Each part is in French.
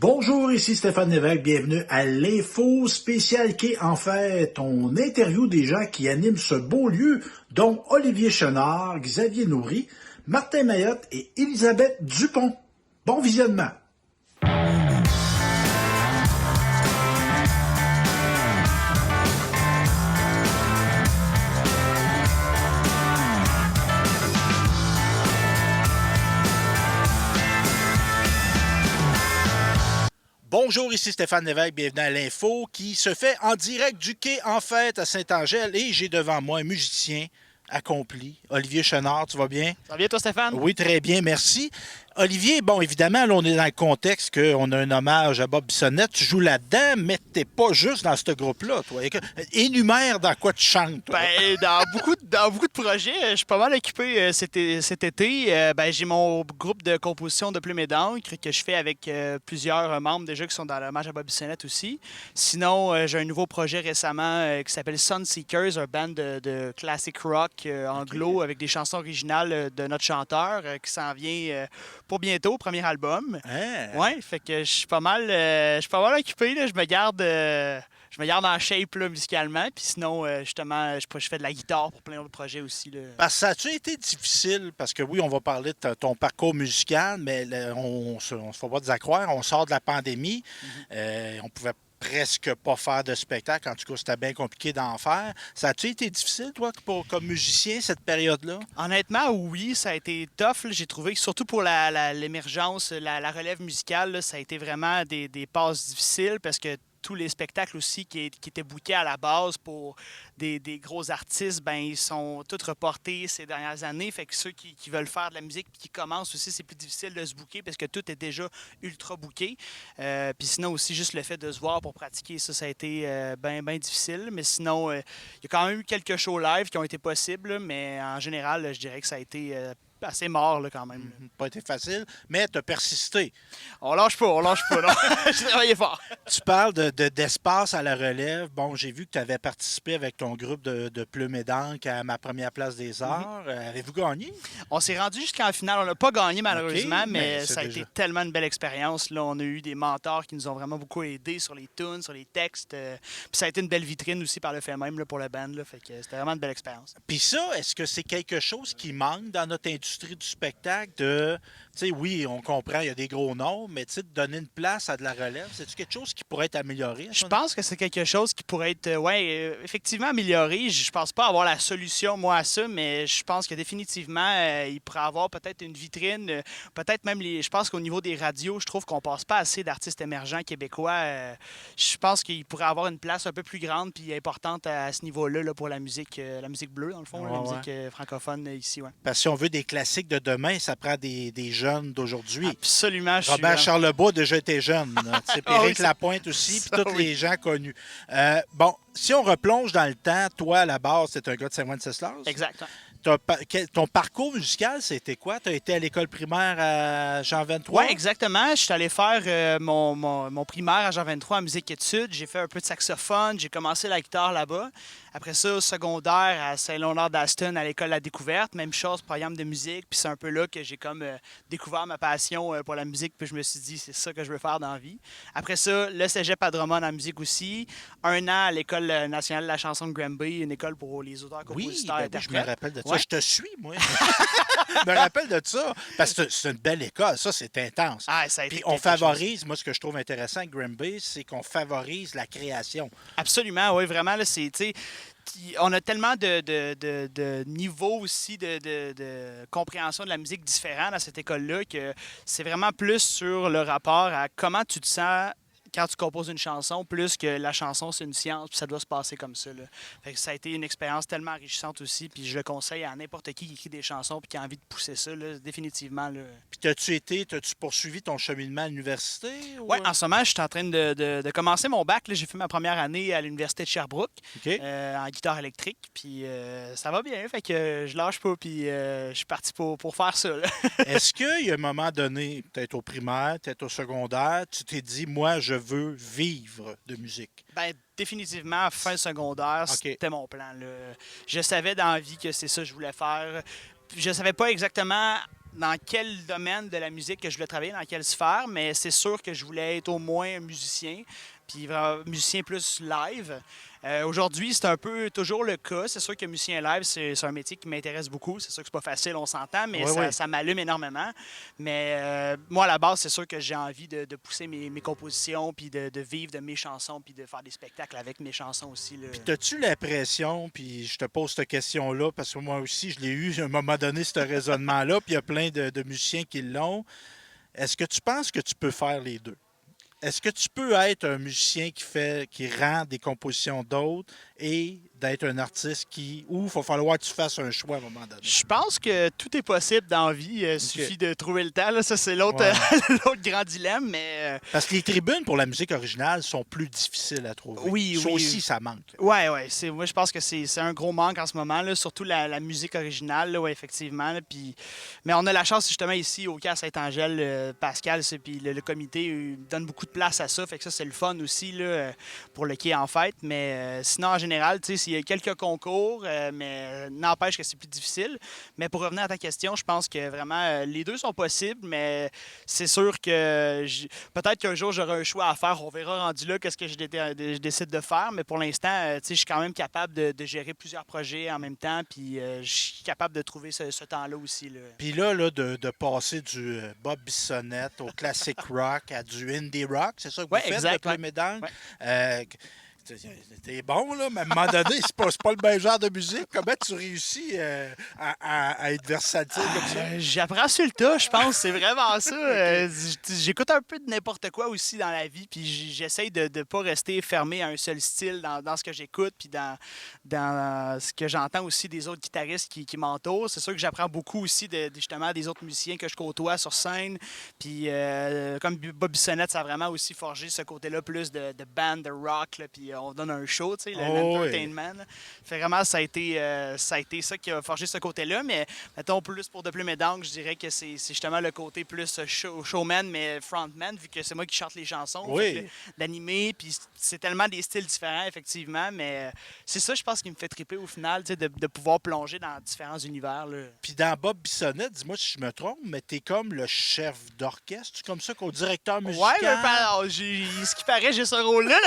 Bonjour, ici Stéphane Lévesque, bienvenue à l'info spéciale qui est en fait ton interview des gens qui animent ce beau lieu, dont Olivier Chenard, Xavier Nourry, Martin Mayotte et Elisabeth Dupont. Bon visionnement! Bonjour, ici Stéphane Lévesque, bienvenue à l'info qui se fait en direct du quai en fête à Saint-Angèle et j'ai devant moi un musicien accompli, Olivier Chenard, tu vas bien? Ça va bien toi Stéphane? Oui, très bien, merci. Olivier, bon, évidemment, là, on est dans le contexte qu'on a un hommage à Bob Bissonnette. Tu joues là-dedans, mais t'es pas juste dans ce groupe-là, toi. Énumère dans quoi tu chantes, toi. Ben, dans beaucoup de projets, je suis pas mal occupé cet été. J'ai mon groupe de composition de plumes et d'encre que je fais avec plusieurs membres déjà qui sont dans l'hommage à Bob Bissonnette aussi. Sinon, j'ai un nouveau projet récemment qui s'appelle Sunseekers, un band de classic rock anglo avec des chansons originales de notre chanteur qui s'en vient pour bientôt, premier album. Hein? Ouais, fait que je suis pas mal occupé là. Je me garde en shape là, musicalement. Puis sinon, justement, je fais de la guitare pour plein d'autres projets aussi. Là. Parce que ça a-tu été difficile? Parce que oui, on va parler de ton parcours musical, mais là, on se fait pas des accroire. On sort de la pandémie. On pouvait presque pas faire de spectacle. En tout cas, c'était bien compliqué d'en faire. Ça a-tu été difficile, toi, comme musicien, cette période-là? Honnêtement, oui, ça a été tough. Là. J'ai trouvé que surtout pour l'émergence, la relève musicale, là, ça a été vraiment des passes difficiles parce que tous les spectacles aussi qui étaient bookés à la base pour des gros artistes, ben ils sont tous reportés ces dernières années. Fait que ceux qui veulent faire de la musique et qui commencent aussi, c'est plus difficile de se booker parce que tout est déjà ultra booké. Puis sinon aussi, juste le fait de se voir pour pratiquer, ça a été bien difficile. Mais sinon, il y a quand même eu quelques shows live qui ont été possibles, mais en général, je dirais que ça a été assez mort là, quand même. Pas été facile, mais tu as persisté. On lâche pas, non. J'ai travaillé fort. Tu parles d'espace à la relève. Bon, j'ai vu que tu avais participé avec ton groupe de plumes et d'encre à ma première place des arts. Avez-vous gagné? On s'est rendu jusqu'en finale. On n'a pas gagné malheureusement, OK, mais c'est ça a déjà... été tellement une belle expérience. Là, on a eu des mentors qui nous ont vraiment beaucoup aidés sur les tunes, sur les textes. Puis ça a été une belle vitrine aussi par le fait même là, pour le band. Là, fait que c'était vraiment une belle expérience. Puis ça, est-ce que c'est quelque chose qui manque dans notre industrie du spectacle de, tu sais, oui, on comprend, il y a des gros noms, mais tu sais, de donner une place à de la relève, c'est-tu quelque chose qui pourrait être amélioré? Je pense que c'est quelque chose qui pourrait être, effectivement amélioré. Je pense pas avoir la solution, moi, à ça, mais je pense que définitivement, il pourrait avoir peut-être une vitrine, peut-être même je pense qu'au niveau des radios, je trouve qu'on passe pas assez d'artistes émergents québécois. Je pense qu'il pourrait avoir une place un peu plus grande puis importante à ce niveau-là là, pour la musique bleue, dans le fond, la musique francophone ici. Ouais. Parce que si on veut des classiques de demain, ça prend des jeunes d'aujourd'hui. Absolument. Robert Charlebois déjà était jeune. Puis Éric Lapointe aussi, puis tous oui. les gens connus. Bon, si on replonge dans le temps, toi, à la base, c'est un gars de Saint-Wenceslas. Exact. Ton parcours musical, c'était quoi? Tu as été à l'école primaire à Jean 23? Oui, exactement. Je suis allé faire mon primaire à Jean 23 en musique études. J'ai fait un peu de saxophone. J'ai commencé la guitare là-bas. Après ça, secondaire à Saint-Léonard d'Aston à l'école La Découverte. Même chose, programme de musique. Puis c'est un peu là que j'ai comme découvert ma passion pour la musique. Puis je me suis dit, c'est ça que je veux faire dans la vie. Après ça, le cégep à Drummond en musique aussi. 1 an à l'École nationale de la chanson de Granby, une école pour les auteurs, compositeurs, oui, interprètes. je me rappelle de ça. Ouais. Je te suis, moi. Je me rappelle de ça. Parce que c'est une belle école. Ça, c'est intense. Ah, ça a été Puis on quelque chose. favorise, moi, ce que je trouve intéressant avec Granby, c'est qu'on favorise la création. Absolument, oui, vraiment. Là, on a tellement de niveaux aussi de compréhension de la musique différents dans cette école-là que c'est vraiment plus sur le rapport à comment tu te sens quand tu composes une chanson, plus que la chanson, c'est une science, puis ça doit se passer comme ça. Là. Fait que ça a été une expérience tellement enrichissante aussi, puis je le conseille à n'importe qui écrit des chansons puis qui a envie de pousser ça, là, définitivement. Là. Puis t'as-tu poursuivi ton cheminement à l'université? Oui, en ce moment, je suis en train de commencer mon bac. Là. J'ai fait ma première année à l'Université de Sherbrooke en guitare électrique, puis ça va bien, fait que je lâche pas, puis je suis parti pour faire ça. Est-ce qu'il y a un moment donné, peut-être au primaire, peut-être au secondaire, tu t'es dit, moi, je veux vivre de musique? Ben, définitivement, fin secondaire, c'était mon plan. Là. Je savais dans la vie que c'est ça que je voulais faire. Je savais pas exactement dans quel domaine de la musique que je voulais travailler, dans quelle sphère, mais c'est sûr que je voulais être au moins un musicien, puis vraiment musicien plus live. Aujourd'hui, c'est un peu toujours le cas. C'est sûr que musicien live, c'est un métier qui m'intéresse beaucoup. C'est sûr que c'est pas facile, on s'entend, mais Oui, oui. ça m'allume énormément. Mais moi, à la base, c'est sûr que j'ai envie de pousser mes compositions, puis de vivre de mes chansons, puis de faire des spectacles avec mes chansons aussi, là. Puis as-tu l'impression, puis je te pose cette question-là, parce que moi aussi, je l'ai eu à un moment donné, ce raisonnement-là, puis il y a plein de musiciens qui l'ont. Est-ce que tu penses que tu peux faire les deux? Est-ce que tu peux être un musicien qui rend des compositions d'autres et d'être un artiste où il va falloir que tu fasses un choix à un moment donné? Je pense que tout est possible dans la vie. Il suffit de trouver le temps, là. Ça, c'est l'autre Ouais. l'autre grand dilemme. Mais Parce que les tribunes pour la musique originale sont plus difficiles à trouver. oui, Ça oui. aussi, ça manque. Ouais. Moi, je pense que c'est un gros manque en ce moment, là, surtout la musique originale, là, ouais, effectivement. Là, mais on a la chance, justement, ici, au cas Saint-Angèle, Pascal, puis le comité donne beaucoup de place à ça. Fait que ça, c'est le fun aussi là, pour le quai en fête. Mais sinon, en général, il y a quelques concours, mais n'empêche que c'est plus difficile. Mais pour revenir à ta question, je pense que vraiment, les deux sont possibles, mais c'est sûr que peut-être qu'un jour, j'aurai un choix à faire. On verra rendu là qu'est-ce que je décide de faire. Mais pour l'instant, je suis quand même capable de gérer plusieurs projets en même temps. Puis je suis capable de trouver ce temps-là aussi, là. Puis là, de passer du Bob Bissonnette au classic rock à du indie rock, c'est ça que vous Ouais, faites exact, depuis ouais. Médang? Ouais. T'es bon, là, mais à un moment donné, c'est pas le même genre de musique. Comment tu réussis à être versatile comme ça? J'apprends sur le tas, je pense. C'est vraiment ça. J'écoute un peu de n'importe quoi aussi dans la vie, puis j'essaye de ne pas rester fermé à un seul style dans ce que j'écoute, puis dans ce que j'entends aussi des autres guitaristes qui m'entourent. C'est sûr que j'apprends beaucoup aussi justement des autres musiciens que je côtoie sur scène. Puis comme Bob Bissonnette, ça a vraiment aussi forgé ce côté-là plus de band, de rock, là, puis on donne un show, tu sais, l'entertainment. Oui. Fait vraiment, ça a été ça qui a forgé ce côté-là, mais mettons plus pour De Plume et d'Encre, je dirais que c'est justement le côté plus showman, mais frontman, vu que c'est moi qui chante les chansons. Oui. D'animer, puis c'est tellement des styles différents, effectivement, mais c'est ça, je pense, qui me fait triper au final, de pouvoir plonger dans différents univers, là. Puis dans Bob Bissonnette, dis-moi si je me trompe, mais t'es comme le chef d'orchestre, c'est comme ça qu'au directeur musical? Ouais, ce qui paraît, j'ai ce rôle-là.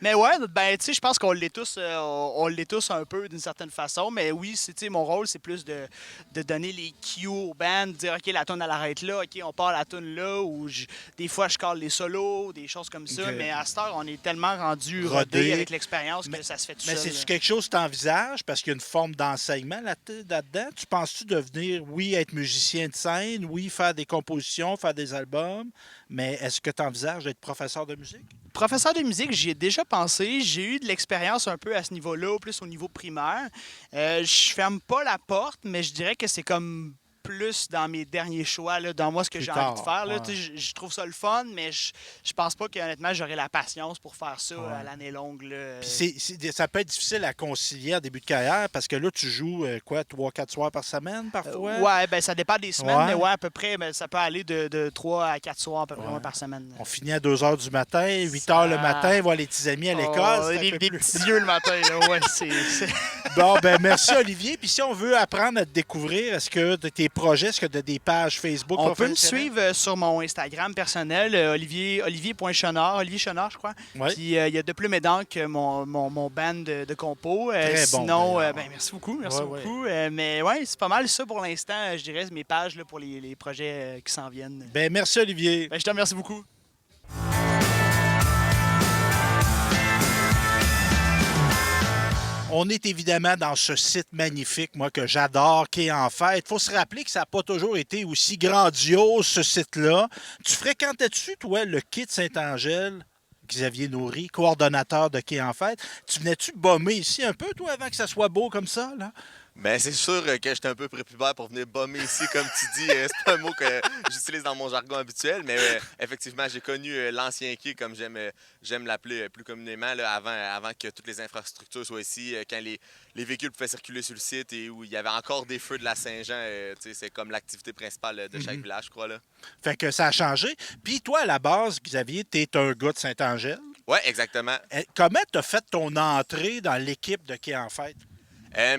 Mais ouais, ben, tu sais, je pense qu'on l'est tous, on l'est tous un peu d'une certaine façon. Mais oui, mon rôle, c'est plus de donner les cues aux bands, de dire, OK, la tune elle arrête là, OK, on part la tune là, ou des fois, je cale les solos, des choses comme ça. Okay. Mais à cette heure, on est tellement rendu rodé avec l'expérience que ça se fait tout seul. Mais c'est-tu quelque chose que tu envisages parce qu'il y a une forme d'enseignement là-dedans? Tu penses-tu devenir, oui, être musicien de scène, oui, faire des compositions, faire des albums, mais est-ce que tu envisages d'être professeur de musique? Professeur de musique, j'y ai déjà pensé. J'ai eu de l'expérience un peu à ce niveau-là, plus au niveau primaire. Je ferme pas la porte, mais je dirais que c'est comme plus dans mes derniers choix, là, dans moi, ce que j'ai envie de faire. Là, ouais. Je trouve ça le fun, mais je pense pas qu'honnêtement, j'aurais la patience pour faire ça Ouais. à l'année longue. Là. Puis ça peut être difficile à concilier en début de carrière parce que là, tu joues quoi, 3-4 soirs par semaine parfois? Ouais, ben ça dépend des semaines, Ouais. mais ouais, à peu près, ben, ça peut aller de 3 à 4 soirs à peu près Ouais. par semaine. On finit à 2 h du matin, 8 h le matin, voir les petits amis à l'école. Oh, C'est des petits yeux le matin, là, ouais, c'est... Bon, ben merci Olivier. Puis si on veut apprendre à te découvrir, est-ce que de tes projets, est-ce que tu as des pages Facebook? On peut me suivre sur mon Instagram personnel, olivier.chenard, Olivier Chenard, je crois. Ouais. Puis il y a De Plume et d'Encre, mon band de compos. Très sinon, bon, ben, merci beaucoup. Ouais. Mais ouais, c'est pas mal ça pour l'instant, je dirais, mes pages là, pour les projets qui s'en viennent. Ben merci Olivier. Ben, je te remercie beaucoup. On est évidemment dans ce site magnifique, moi, que j'adore, qui est en fête. Il faut se rappeler que ça n'a pas toujours été aussi grandiose, ce site-là. Tu fréquentais-tu, toi, le quai de Saint-Angèle? Xavier Nourry, coordonnateur de Quai en fête. Tu venais-tu bomber ici un peu, toi, avant que ça soit beau comme ça, là? Ben c'est sûr que j'étais un peu prépubère pour venir bomber ici, comme tu dis. C'est pas un mot que j'utilise dans mon jargon habituel, mais effectivement, j'ai connu l'ancien quai, comme j'aime l'appeler plus communément, là, avant que toutes les infrastructures soient ici, quand les véhicules pouvaient circuler sur le site et où il y avait encore des feux de la Saint-Jean. C'est comme l'activité principale de chaque village, je crois. Là. Fait que ça a changé. Puis toi, à la base, Xavier, t'es un gars de Saint-Angèle. Oui, exactement. Comment t'as fait ton entrée dans l'équipe de Quai en fête?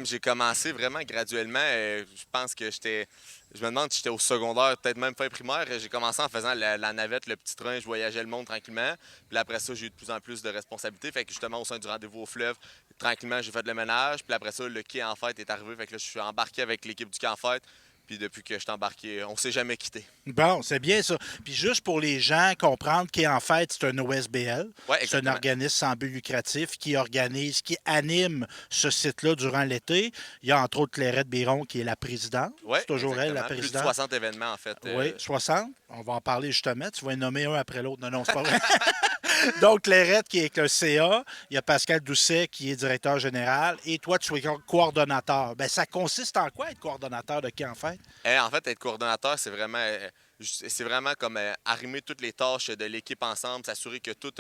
J'ai commencé vraiment graduellement. Je pense que je me demande si j'étais au secondaire, peut-être même fin primaire. J'ai commencé en faisant la navette, le petit train. Je voyageais le monde tranquillement. Puis après ça, j'ai eu de plus en plus de responsabilités. Fait que justement, au sein du rendez-vous au fleuve, tranquillement, j'ai fait le ménage. Puis après ça, le quai en fête est arrivé. Fait que là, je suis embarqué avec l'équipe du quai en fête. Puis depuis que je suis embarqué, on s'est jamais quitté. Bon, c'est bien ça. Puis juste pour les gens comprendre qu'en fait, c'est un OSBL. Ouais, C'est un exactement. organisme sans but lucratif qui organise, qui anime ce site-là durant l'été. Il y a entre autres Clairette Biron qui est la présidente. Oui, C'est toujours elle, la exactement. Plus de présidente. 60 événements, en fait. Oui, 60. On va en parler justement. Tu vas en nommer un après l'autre. Non, non, c'est pas vrai. Donc, Clairette qui est avec le CA. Il y a Pascal Doucet qui est directeur général. Et toi, tu es coordonnateur. Ben, ça consiste en quoi être coordonnateur de qui, en fait? En fait, être coordonnateur, c'est vraiment comme arrimer toutes les tâches de l'équipe ensemble, s'assurer que tout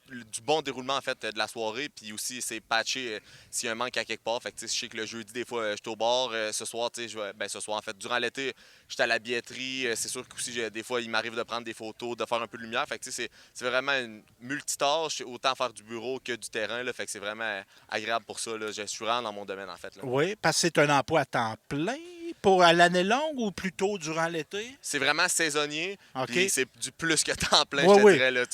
du bon déroulement en fait de la soirée, puis aussi c'est patcher s'il y a un manque à quelque part. Fait que tu sais, je sais que le jeudi des fois je suis au bar, ce soir tu sais, ce soir en fait durant l'été, j'étais à la billetterie. C'est sûr que aussi des fois il m'arrive de prendre des photos, de faire un peu de lumière. Fait que tu sais, c'est vraiment une multitâche, autant faire du bureau que du terrain là. Fait que c'est vraiment agréable pour ça là. Je suis vraiment dans mon domaine en fait là. Oui, parce que c'est un emploi à temps plein pour à l'année longue ou plutôt durant l'été? C'est vraiment saisonnier, OK. puis c'est du plus que temps plein, Oui, je te oui. dirais. Là,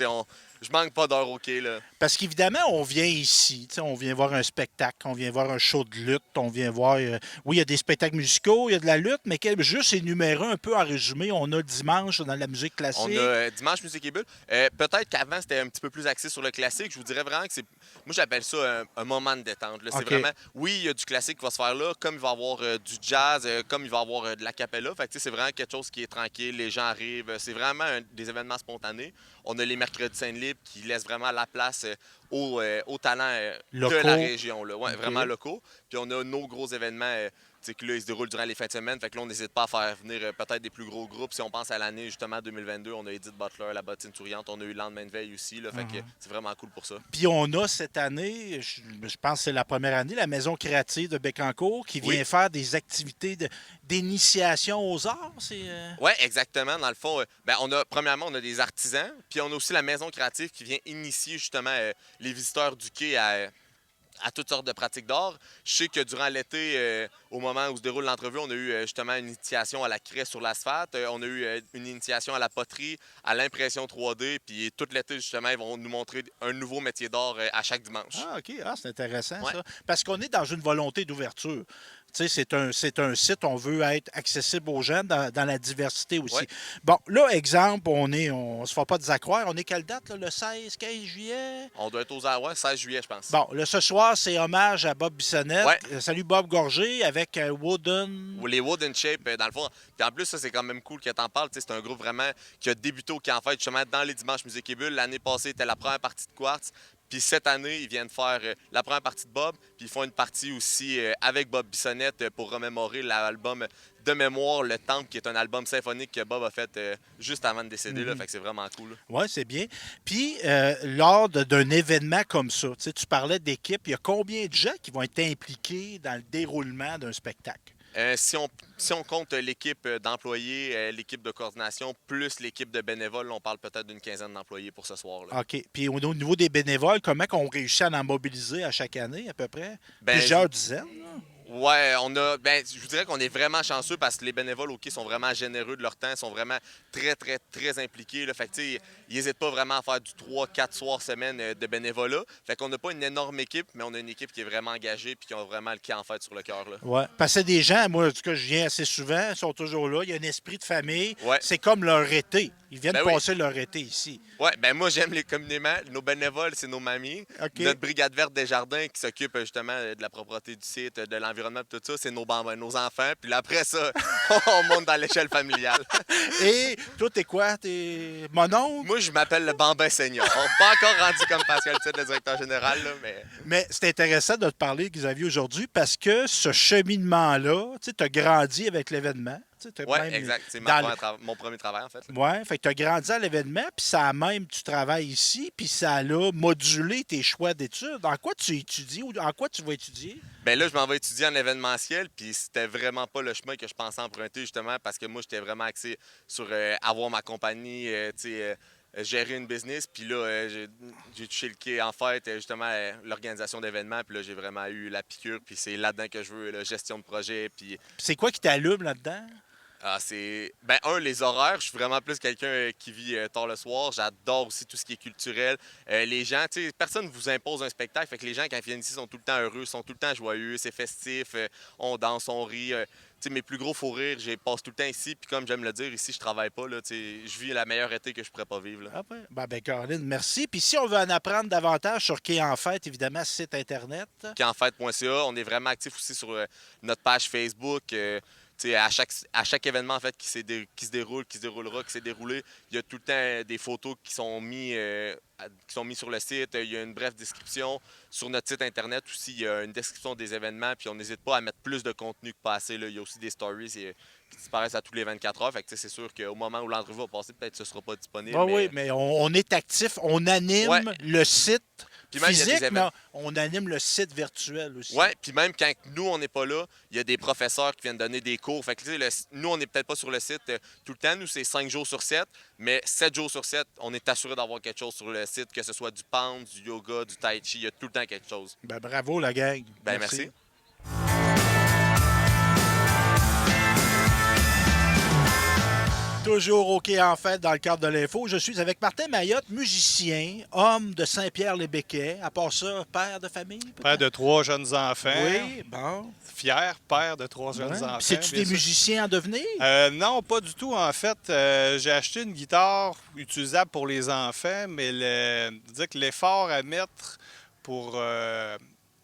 je manque pas d'heures au quai. Là. Parce qu'évidemment, on vient ici, on vient voir un spectacle, on vient voir un show de lutte, on vient voir... oui, il y a des spectacles musicaux, il y a de la lutte, mais juste énumérer un peu en résumé, on a dimanche dans la musique classique. On a Dimanche Musique et Bulle. Peut-être qu'avant, c'était un petit peu plus axé sur le classique. Je vous dirais vraiment que c'est... Moi, j'appelle ça un moment de détente. Là. C'est OK. vraiment... Oui, il y a du classique qui va se faire là, comme il va y avoir du jazz, comme il va y avoir de l'acapella. Fait que, tu sais, c'est vraiment quelque chose qui est tranquille, les gens arrivent. C'est vraiment des événements spontanés. On a les mercredis Saint-Libre qui laissent vraiment la place aux talents de Locaux. la région. Là. Ouais, OK. vraiment locaux. Puis on a nos gros événements tu sais, que là, ils se déroulent durant les fins de semaine. Fait que là, on n'hésite pas à faire venir peut-être des plus gros groupes. Si on pense à l'année, justement, 2022, on a Edith Butler, La Bottine Souriante. On a eu Lendemain de veille aussi. Là, fait que c'est vraiment cool pour ça. Puis on a cette année, je pense que c'est la première année, la Maison créative de Bécancour qui vient Oui. faire des activités d'initiation aux arts. Oui, exactement. Dans le fond, premièrement, on a des artisans. Puis on a aussi la Maison créative qui vient initier, justement, les visiteurs du quai à toutes sortes de pratiques d'art. Je sais que durant l'été, au moment où se déroule l'entrevue, on a eu justement une initiation à la craie sur l'asphalte. On a eu une initiation à la poterie, à l'impression 3D. Puis tout l'été, justement, ils vont nous montrer un nouveau métier d'art à chaque dimanche. Ah, OK. Ah, c'est intéressant, Ouais. ça. Parce qu'on est dans une volonté d'ouverture. Tu sais, c'est un site, on veut être accessible aux gens dans la diversité aussi. Ouais. Bon, là, exemple, on se fait pas désaccroire. On est quelle date, là, le 16, 15 juillet? On doit être aux 16 juillet, je pense. Bon, là, ce soir, c'est hommage à Bob Bissonnette. Ouais. Salut Bob Gorgé avec Wooden. Ou les Wooden Shape, dans le fond. Puis en plus, ça, c'est quand même cool que tu en parles. Tu sais, c'est un groupe vraiment qui a débuté au Camp Fête, justement, dans les Dimanches Musique et Bulle. L'année passée, c'était la première partie de Quartz. Puis cette année, ils viennent faire la première partie de Bob. Puis ils font une partie aussi avec Bob Bissonnette pour remémorer l'album de mémoire, Le Temple, qui est un album symphonique que Bob a fait juste avant de décéder. Là, fait que c'est vraiment cool. Oui, c'est bien. Puis, lors d'un événement comme ça, tu parlais d'équipe, il y a combien de gens qui vont être impliqués dans le déroulement d'un spectacle? Si on compte l'équipe d'employés, l'équipe de coordination, plus l'équipe de bénévoles, on parle peut-être d'une quinzaine d'employés pour ce soir-là. OK. Puis, au niveau des bénévoles, comment on réussit à en mobiliser à chaque année, à peu près? Ben, Plusieurs dizaines, là? Ouais, je vous dirais qu'on est vraiment chanceux parce que les bénévoles au quai sont vraiment généreux de leur temps, sont vraiment très, très, très impliqués. Là. Fait que, tu sais, ils n'hésitent pas vraiment à faire du 3-4 soirs semaine de bénévolat. Fait qu'on n'a pas une énorme équipe, mais on a une équipe qui est vraiment engagée et qui ont vraiment le quai en fait sur le cœur. Oui. Parce que c'est des gens, moi, en tout cas, je viens assez souvent, ils sont toujours là. Il y a un esprit de famille. Ouais. C'est comme leur été. Ils viennent Ben oui. passer leur été ici. Ouais, ben moi, j'aime les communément. Nos bénévoles, c'est nos mamies. OK. Notre brigade verte des jardins qui s'occupe justement de la propreté du site, de l'environnement et tout ça, c'est nos enfants. Puis là, après ça, on monte dans l'échelle familiale. Et toi, t'es quoi? T'es mon oncle? Moi, je m'appelle le Bambin Senior. On n'est pas encore rendu comme Pascal Titre, le directeur général, là, mais... Mais c'est intéressant de te parler, Xavier, aujourd'hui, parce que ce cheminement-là, tu as grandi avec l'événement. Oui, exact. C'est mon premier travail, en fait. Oui, fait que tu as grandi à l'événement, puis ça a même, tu travailles ici, puis ça a modulé tes choix d'études. En quoi tu étudies ou en quoi tu vas étudier? Bien là, je m'en vais étudier en événementiel, puis c'était vraiment pas le chemin que je pensais emprunter, justement, parce que moi, j'étais vraiment axé sur avoir ma compagnie, tu sais, gérer une business. Puis là, j'ai touché le quai en fait, justement, l'organisation d'événements. Puis là, j'ai vraiment eu la piqûre. Puis c'est là-dedans que je veux, la gestion de projet. Puis C'est quoi qui t'allume là-dedans? c'est. Ben, les horaires. Je suis vraiment plus quelqu'un qui vit tard le soir. J'adore aussi tout ce qui est culturel. Les gens, tu sais, personne ne vous impose un spectacle. Fait que les gens, quand ils viennent ici, sont tout le temps heureux, sont tout le temps joyeux, c'est festif, on danse, on rit. Tu sais, mes plus gros fous rires, je les passe tout le temps ici. Puis comme j'aime le dire, ici, je travaille pas. Là, tu sais, je vis la meilleure été que je pourrais pas vivre. Là. Ah ouais. Caroline, merci. Puis si on veut en apprendre davantage sur Quai en Fête, évidemment, site Internet. Quenfête.ca. On est vraiment actif aussi sur notre page Facebook. Tu sais, à chaque événement en fait, qui se déroule, qui se déroulera, qui s'est déroulé, il y a tout le temps des photos qui sont mises sur le site. Il y a une brève description. Sur notre site Internet aussi, il y a une description des événements. Puis on n'hésite pas à mettre plus de contenu que passé. Là. Il y a aussi des stories qui disparaissent à tous les 24 heures. Fait que c'est sûr qu'au moment où l'entrevue va passer, peut-être que ce ne sera pas disponible. Ah oui, mais on est actif, on anime Ouais. le site Puis même, il y a des physique, mais événements. on anime le site virtuel aussi. Oui, puis même quand nous, on n'est pas là, il y a des professeurs qui viennent donner des cours. Fait que, tu sais, nous, on n'est peut-être pas sur le site tout le temps. Nous, c'est 5 jours sur 7, mais 7 jours sur 7, on est assuré d'avoir quelque chose sur le site, que ce soit du pound, du yoga, du tai chi, il y a tout le temps quelque chose. Ben, bravo, la gang. Ben merci. Toujours au Quai en Fête dans le cadre de l'info. Je suis avec Martin Mayotte, musicien, homme de Saint-Pierre-les-Béquets. À part ça, père de famille, peut-être? Père de 3 jeunes enfants. Oui, bon. Fier père de 3 jeunes Ouais. enfants. C'est-tu bien des sûr. musiciens en devenir? Non, pas du tout. En fait, j'ai acheté une guitare utilisable pour les enfants, mais dire que l'effort à mettre pour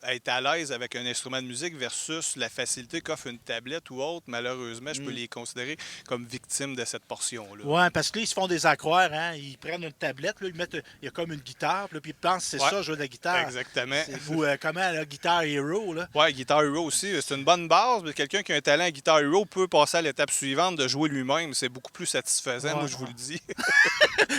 être à l'aise avec un instrument de musique versus la facilité qu'offre une tablette ou autre, malheureusement, je peux les considérer comme victimes de cette portion-là. Oui, parce que là, ils se font des accroires, hein? Ils prennent une tablette, là, il y a comme une guitare, puis ils pensent que c'est Ouais, ça, jouer de la guitare. Exactement. C'est vous, comment, la Guitar Hero, là? Oui, Guitar Hero aussi, c'est une bonne base, mais quelqu'un qui a un talent à Guitar Hero peut passer à l'étape suivante de jouer lui-même. C'est beaucoup plus satisfaisant, moi, je vous le dis.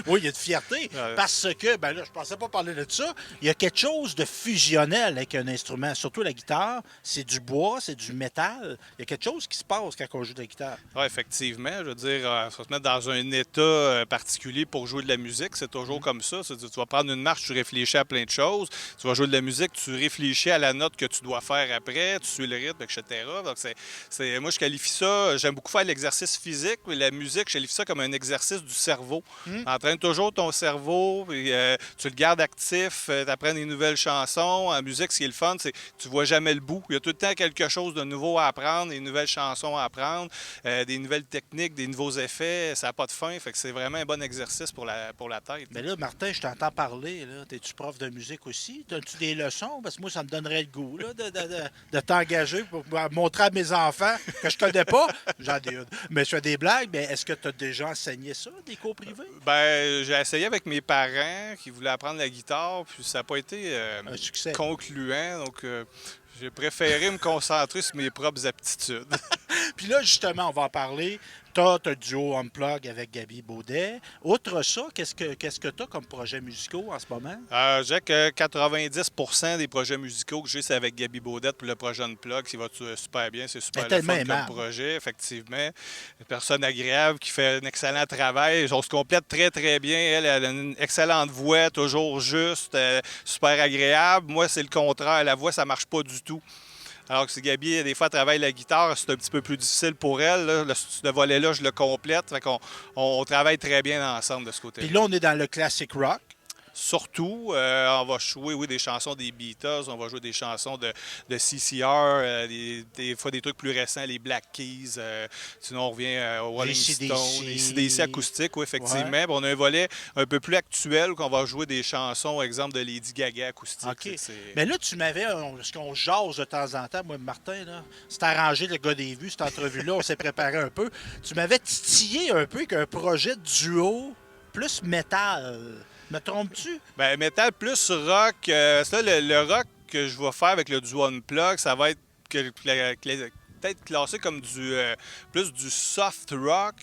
Oui, il y a de fierté, Ouais. parce que, ben là, je pensais pas parler de ça, il y a quelque chose de fusionnel avec un instrument, surtout la guitare. C'est du bois, c'est du métal. Il y a quelque chose qui se passe quand on joue de la guitare. Oui, effectivement. Je veux dire, il faut se mettre dans un état particulier pour jouer de la musique. C'est toujours comme ça. C'est-à-dire, tu vas prendre une marche, tu réfléchis à plein de choses. Tu vas jouer de la musique, tu réfléchis à la note que tu dois faire après, tu suis le rythme, etc. Donc, moi, je qualifie ça, j'aime beaucoup faire l'exercice physique, mais la musique, je qualifie ça comme un exercice du cerveau. Entraîne toujours ton cerveau, puis, tu le gardes actif, tu apprends des nouvelles chansons. En musique, ce qui est le fun, c'est que tu vois jamais le bout. Il y a tout le temps quelque chose de nouveau à apprendre, des nouvelles chansons à apprendre, des nouvelles techniques, des nouveaux effets. Ça n'a pas de fin. Fait que c'est vraiment un bon exercice pour la tête. Mais là, Martin, je t'entends parler. T'es-tu prof de musique aussi? As-tu des leçons? Parce que moi, ça me donnerait le goût là, de t'engager pour montrer à mes enfants que je connais pas. J'en ai une. Mais je fais des blagues. Mais est-ce que tu as déjà enseigné ça, des cours privés? Ben, j'ai essayé avec mes parents qui voulaient apprendre la guitare, puis ça n'a pas été Un succès. concluant. Donc, j'ai préféré me concentrer sur mes propres aptitudes. Puis là, justement, on va en parler. T'as un duo Unplug avec Gabi Baudet. Outre ça, qu'est-ce que tu as comme projets musicaux en ce moment? Je dirais que 90% des projets musicaux que j'ai, c'est avec Gabi Baudet pour le projet Unplug, qui va super bien. C'est super Elle est le fun tellement comme aimable. projet, effectivement. Une personne agréable qui fait un excellent travail. On se complète très, très bien. Elle a une excellente voix, toujours juste, super agréable. Moi, c'est le contraire. La voix, ça marche pas du tout. Alors que si Gabi, des fois, travaille la guitare, c'est un petit peu plus difficile pour elle. Là. Ce volet-là, je le complète. Fait qu'on on travaille très bien ensemble de ce côté-là. Puis là, on est dans le classic rock. Surtout, on va jouer des chansons des Beatles, on va jouer des chansons de CCR, des fois des trucs plus récents, les Black Keys. Sinon, on revient aux Rolling AC/DC. Stones, les CDC acoustiques, oui, effectivement. Ouais. Puis on a un volet un peu plus actuel qu'on va jouer des chansons, exemple de Lady Gaga acoustique. OK. Mais là, tu m'avais, parce qu'on jase de temps en temps, moi et Martin, là, c'est arrangé, le gars des vues, cette entrevue-là, on s'est préparé un peu. Tu m'avais titillé un peu qu'un projet de duo plus métal. Me trompes-tu? Ben, métal plus rock. Ça, le rock que je vais faire avec le duo Unplug, ça va être peut-être classé comme plus du soft rock.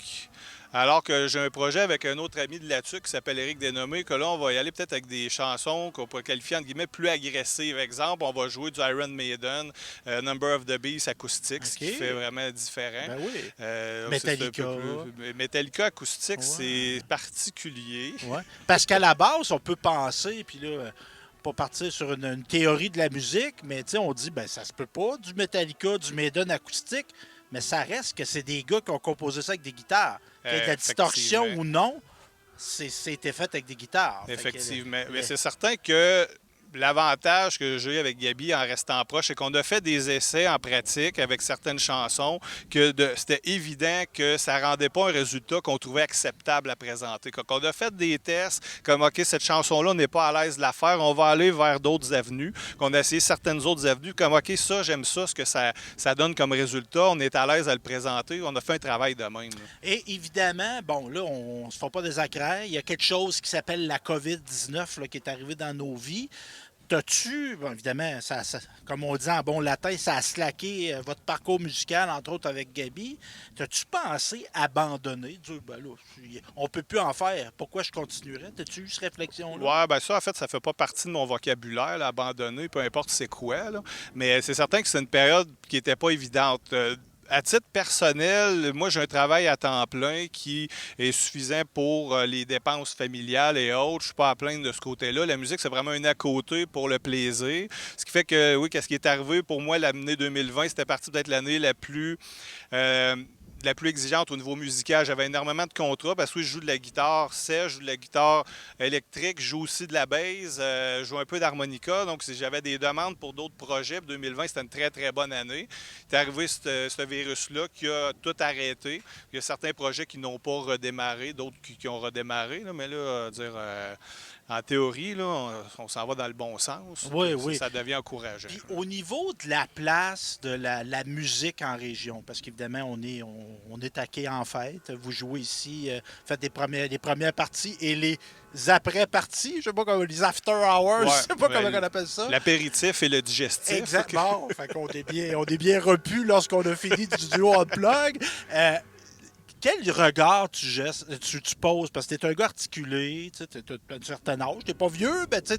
Alors que j'ai un projet avec un autre ami de là-dessus qui s'appelle Éric Dénommé, que là, on va y aller peut-être avec des chansons qu'on pourrait qualifier, entre guillemets, plus agressives. Exemple, on va jouer du Iron Maiden, Number of the Beast acoustique, ce qui fait vraiment différent. Ben oui. Metallica. Metallica acoustique, Ouais. c'est particulier. Ouais. Parce qu'à la base, on peut penser, puis là, pas partir sur une théorie de la musique, mais on dit, ben ça se peut pas, du Metallica, du Maiden acoustique, mais ça reste que c'est des gars qui ont composé ça avec des guitares. Qu'il y ait de la distorsion Effectivement. ou non, c'était fait avec des guitares. Effectivement. Fait que, Mais c'est certain que l'avantage que j'ai eu avec Gaby en restant proche, c'est qu'on a fait des essais en pratique avec certaines chansons, que c'était évident que ça ne rendait pas un résultat qu'on trouvait acceptable à présenter. Quand on a fait des tests, comme OK, cette chanson-là, on n'est pas à l'aise de la faire, on va aller vers d'autres avenues, qu'on a essayé certaines autres avenues, comme OK, ça, j'aime ça, ce que ça donne comme résultat, on est à l'aise à le présenter, on a fait un travail de même. Là. Et évidemment, bon, là, on ne se fait pas des accraires. Il y a quelque chose qui s'appelle la COVID-19 là, qui est arrivé dans nos vies. T'as-tu, bon, évidemment, comme on dit en bon latin, ça a slacké votre parcours musical, entre autres avec Gaby. T'as-tu pensé abandonner? Dire, ben là, on peut plus en faire. Pourquoi je continuerais? T'as-tu eu cette réflexion-là? Ouais, ben ça, en fait, ça fait pas partie de mon vocabulaire, là, abandonner, peu importe c'est quoi. Là. Mais c'est certain que c'est une période qui n'était pas évidente. À titre personnel, moi, j'ai un travail à temps plein qui est suffisant pour les dépenses familiales et autres. Je ne suis pas à plaindre de ce côté-là. La musique, c'est vraiment un à côté pour le plaisir. Ce qui fait que, oui, qu'est-ce qui est arrivé pour moi, l'année 2020, c'était parti peut-être l'année la plus exigeante au niveau musical. J'avais énormément de contrats parce que oui, je joue de la guitare sèche, je joue de la guitare électrique, je joue aussi de la bass, je joue un peu d'harmonica. Donc, j'avais des demandes pour d'autres projets. Puis 2020, c'était une très, très bonne année. C'est arrivé ce virus-là qui a tout arrêté. Il y a certains projets qui n'ont pas redémarré, d'autres qui ont redémarré. Là, mais là, en théorie, là, on s'en va dans le bon sens. Oui, oui. Ça devient encourageant. Puis au niveau de la place de la musique en région, parce qu'évidemment, on est taqué en fête. Vous jouez ici, faites les premières parties et les après-parties, je sais pas comment, les after hours, je sais pas comment on appelle ça. L'apéritif et le digestif. Exactement. Fait qu'on est bien repu lorsqu'on a fini du duo Unplug. Quel regard tu poses? Parce que tu es un gars articulé, tu as un certain âge, tu n'es pas vieux, mais tu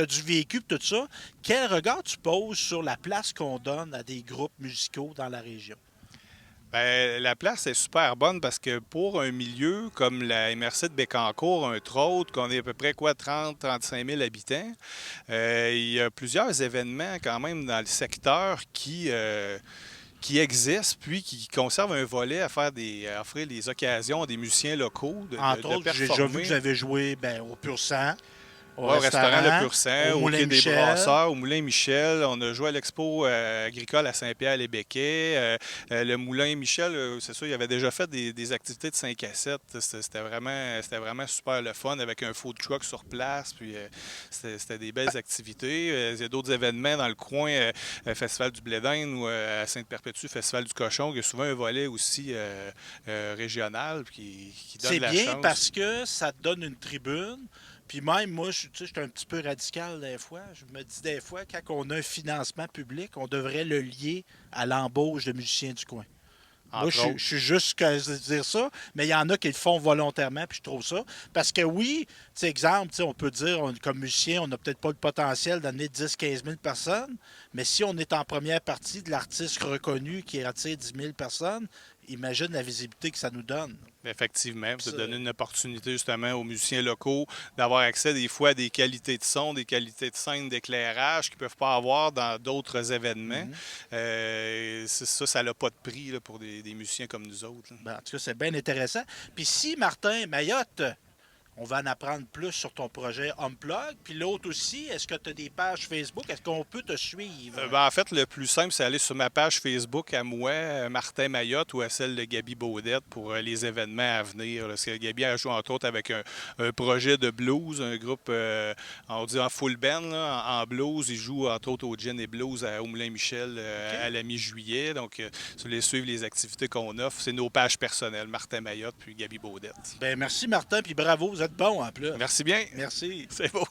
as du vécu et tout ça. Quel regard tu poses sur la place qu'on donne à des groupes musicaux dans la région? Bien, la place est super bonne parce que pour un milieu comme la MRC de Bécancour, entre autres, qu'on est à peu près 30-35 000 habitants, il y a plusieurs événements quand même dans le secteur qui existent, puis qui conservent un volet à offrir des occasions à des musiciens locaux de Entre autres, j'ai déjà vu que vous avez joué au Pur Sang, au restaurant Le Pur Sang, au Quai des Brasseurs, au Moulin Michel. On a joué à l'expo agricole à Saint-Pierre-les-Béquets. Le Moulin Michel, c'est sûr, il avait déjà fait des activités de 5 à 7. C'était vraiment super le fun avec un food truck sur place. Puis c'était des belles activités. Il y a d'autres événements dans le coin, Festival du Blé d'Inde ou à Sainte-Perpétue, Festival du Cochon. Il y a souvent un volet aussi régional qui donne la chance. C'est bien parce que ça te donne une tribune. Puis même, moi, je suis un petit peu radical des fois. Je me dis des fois, quand on a un financement public, on devrait le lier à l'embauche de musiciens du coin. Moi, je suis juste à dire ça, mais il y en a qui le font volontairement, puis je trouve ça. Parce que oui, exemple, on peut dire, comme musicien, on n'a peut-être pas le potentiel d'amener 10-15 000 personnes, mais si on est en première partie de l'artiste reconnu qui attire 10 000 personnes, imagine la visibilité que ça nous donne. Effectivement, ça donne une opportunité justement aux musiciens locaux d'avoir accès des fois à des qualités de son, des qualités de scène, d'éclairage qu'ils ne peuvent pas avoir dans d'autres événements. Ça n'a pas de prix là, pour des musiciens comme nous autres. Ben, en tout cas, c'est bien intéressant. Puis si, Martin Mayotte, on va en apprendre plus sur ton projet Unplug. Puis l'autre aussi, est-ce que tu as des pages Facebook? Est-ce qu'on peut te suivre? En fait, le plus simple, c'est aller sur ma page Facebook à moi, Martin Mayotte, ou à celle de Gaby Baudette pour les événements à venir. Parce que Gaby a joué entre autres avec un projet de blues, un groupe, on dit en full band, là, en blues. Il joue entre autres au Gin et Blues au Moulin Michel à la mi-juillet. Donc, sur les suivre les activités qu'on offre, c'est nos pages personnelles, Martin Mayotte puis Gaby Baudette. Bien, merci Martin, puis bravo, vous êtes bon en plus. Merci bien. Merci. C'est beau.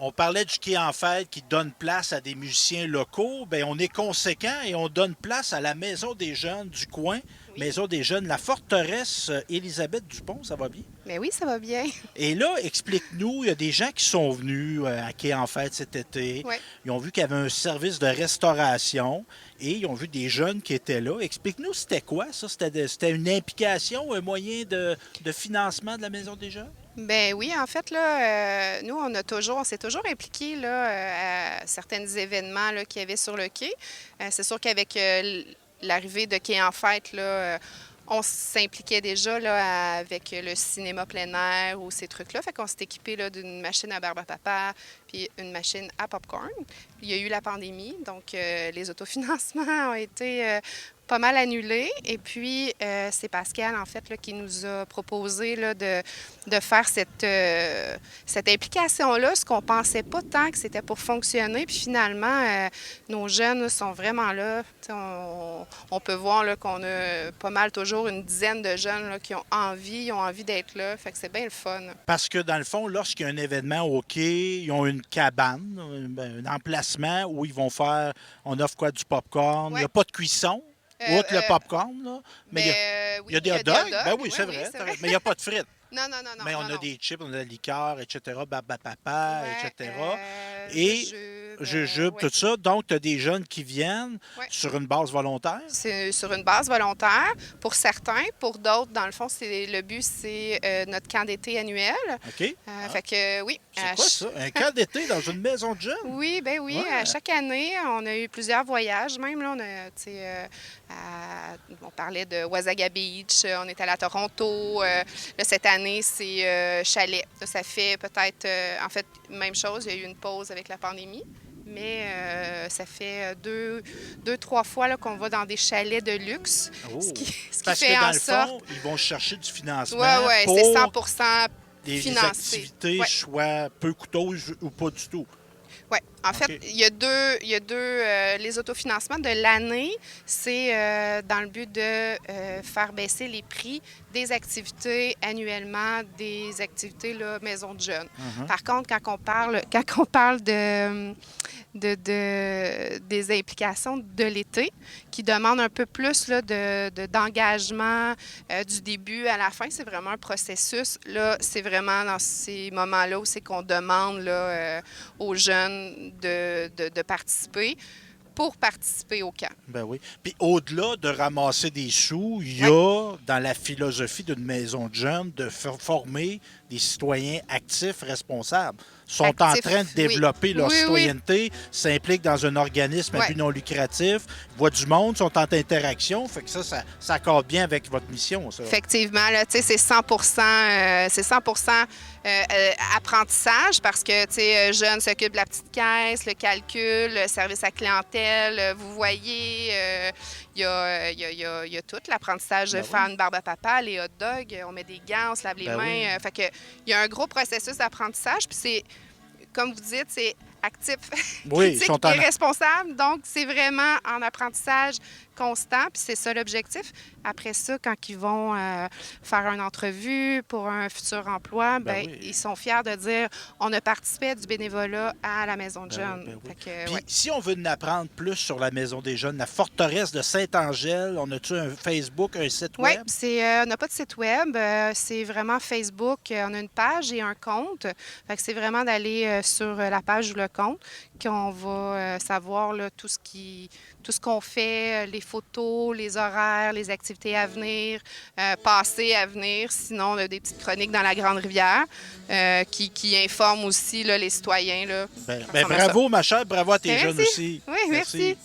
On parlait du quai en fête qui donne place à des musiciens locaux. Bien, on est conséquent et on donne place à la Maison des jeunes du coin. Oui. Maison des jeunes, la forteresse Élisabeth Dupont, ça va bien? Mais oui, ça va bien. Et là, explique-nous, il y a des gens qui sont venus à quai en fête cet été. Ouais. Ils ont vu qu'il y avait un service de restauration et ils ont vu des jeunes qui étaient là. Explique-nous, c'était quoi ça? C'était une implication, un moyen de financement de la Maison des jeunes? Ben oui, en fait, là, nous, on s'est toujours impliqués là, à certains événements là, qu'il y avait sur le quai. C'est sûr qu'avec l'arrivée de Quai en fête, là, on s'impliquait déjà là, avec le cinéma plein air ou ces trucs-là. Fait qu'on s'est équipé là, d'une machine à barbe à papa puis une machine à popcorn. Puis il y a eu la pandémie, donc les autofinancements ont été pas mal annulés. Et puis, c'est Pascal, en fait, là, qui nous a proposé là, de faire cette implication-là, ce qu'on pensait pas tant que c'était pour fonctionner. Puis finalement, nos jeunes sont vraiment là. On peut voir là, qu'on a pas mal toujours une dizaine de jeunes là, qui ont envie d'être là. Fait que c'est bien le fun. Parce que dans le fond, lorsqu'il y a un événement au quai, ils ont une cabane, un emplacement où ils vont faire, on offre quoi, du popcorn. Il n'y a pas de cuisson. Outre le popcorn, là. Mais oui, il y a des hot dogs. Ben oui, c'est oui, vrai. c'est vrai. Mais il n'y a pas de frites. Non. Mais on a des chips, on a de la liqueur, etc., barbe à papa, Ouais, etc. Et jujube, ouais. tout ça. Donc, tu as des jeunes qui viennent Ouais. sur une base volontaire. C'est sur une base volontaire pour certains. Pour d'autres, dans le fond, le but, c'est notre camp d'été annuel. OK? Fait que oui. C'est quoi ça? Un camp d'été dans une maison de jeunes? Oui, ben oui. Ouais. À chaque année, on a eu plusieurs voyages. Même là, on parlait de Wasaga Beach, on est allé à Toronto. Là, cette année, c'est chalet. Là, ça fait peut-être, en fait, même chose. Il y a eu une pause avec la pandémie. Mais ça fait trois fois là, qu'on va dans des chalets de luxe. Oh. Ce qui Parce fait que dans en le sorte. fond, ils vont chercher du financement Oui, pour c'est 100% des financé. activités, Ouais. soit peu coûteuses ou pas du tout. Oui. En OK. fait, il y a deux les autofinancements de l'année, c'est dans le but de faire baisser les prix des activités annuellement, des activités là, maison de jeunes. Mhm. Par contre, quand on parle des implications de l'été, qui demandent un peu plus là, d'engagement du début à la fin, c'est vraiment un processus. Là, c'est vraiment dans ces moments-là où c'est qu'on demande là, aux jeunes de participer pour participer au camp. Ben oui. Puis au-delà de ramasser des sous, il y a dans la philosophie d'une maison de jeunes de former des citoyens actifs, responsables. Sont en Actifs, train de développer leur Oui, oui. citoyenneté, s'impliquent dans un organisme à Ouais. but non lucratif, voient du monde, sont en interaction. Fait que ça accorde bien avec votre mission, ça. Effectivement, là, tu sais, c'est 100%, apprentissage parce que, tu sais, jeune s'occupe de la petite caisse, le calcul, le service à clientèle. Vous voyez, il y a tout. L'apprentissage de Ben faire oui. une barbe à papa, les hot dogs, on met des gants, on se lave les Ben mains. oui. Fait que, il y a un gros processus d'apprentissage. Puis c'est, comme vous dites, c'est actif, Oui, ils critique sont en- et responsable. Donc, c'est vraiment en apprentissage constant. Puis c'est ça l'objectif. Après ça, quand ils vont faire une entrevue pour un futur emploi, Ben ben, oui. ils sont fiers de dire on a participé à du bénévolat à la Maison de Ben jeunes. oui, ben oui. Fait que, Puis ouais. si on veut en apprendre plus sur la Maison des jeunes, la forteresse de Saint-Angèle, on a-tu un Facebook, un site Oui, web? on n'a pas de site web. C'est vraiment Facebook. On a une page et un compte. Fait que c'est vraiment d'aller sur la page ou le compte qu'on va savoir là, tout ce qu'on fait, les photos, les horaires, les activités à venir, passées à venir. Sinon, on a des petites chroniques dans la Grande Rivière qui informent aussi là, les citoyens. Là, Ben, ressemble à bravo, ma chère, bravo à tes Ben, jeunes merci. aussi. Oui, merci.